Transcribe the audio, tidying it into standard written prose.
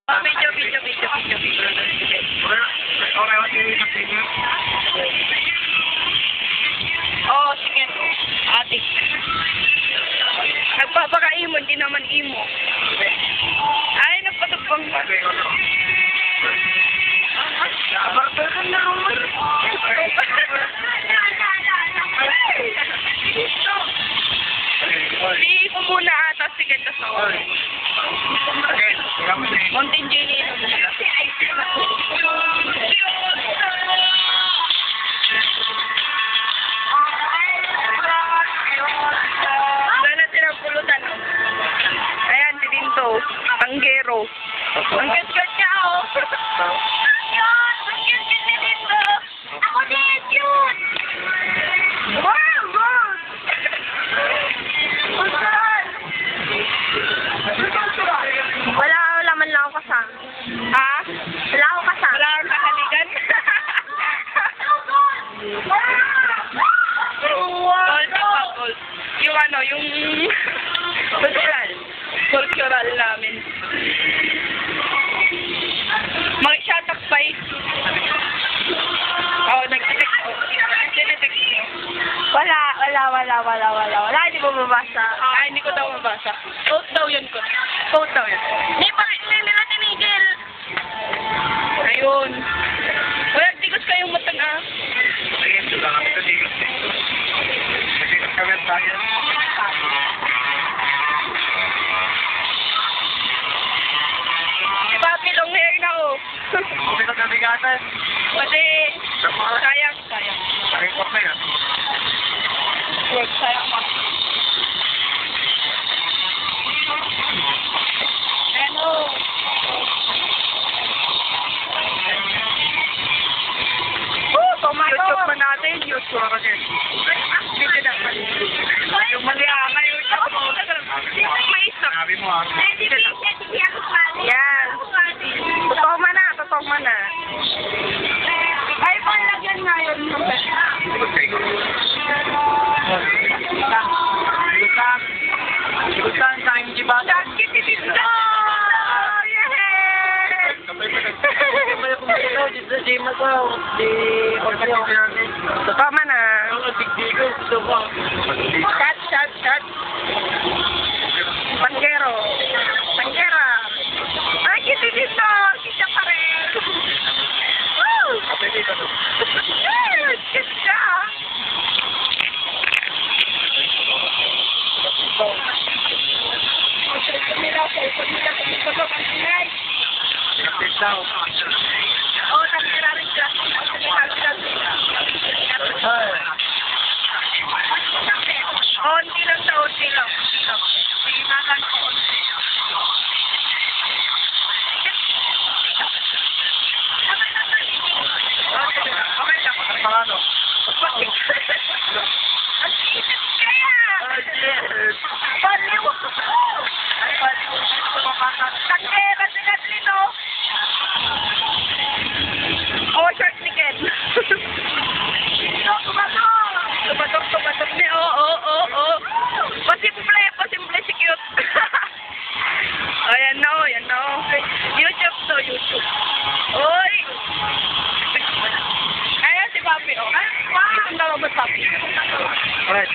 Oh, video. Oh, sige. Ate. Nagpapaka-imo, hindi naman imo. Ay, nagpatupang pa. Barbaran na rumor. Hindi ko muna ata. Sige, tas ako. Mountain Jenny. Ayan, si Dinto. Tanggero. Ang cute-cute niya, oh. Ang cute ni Dinto. Ako din, cute. Wow, good. Wala man lang ako kasama. Ha? Wala ako kasama. Wala akong kahaligan. Yung ano, yung cultural namin. Mga shatak pa eh. Oo, nag-text ko. Nag-text ko. Wala. Hindi mo mabasa. Hindi ko daw mabasa. Quote daw yun ko. Hindi pa nila tinigil. Ayun. Wala, tigos kayong matang ah. Si Papi, long hair na oh. Kasi, sayang. Sayang pa. Ano? Tomato. YouTube pa natin. YouTube pa natin. Dito na. Yung maliama yung dito maisap. Dito na. Yan. Totoo man na. iPhone lang yan ngayon. Ikutan sa aking jibata. Totoo man na. Shot. Panggera. Ay, kita dito. Kita pa rin. Woo! Yes! Kita! Oh, nakira rin siya. Onti lang. Sige, makan ko onti. Oh, short ni Ken. Tumatok ni. Oh. Pasimple si cute. Ayan na. YouTube. Oy! Ayan si Papi, oh. Wow! Isang daw ba Papi? Alright.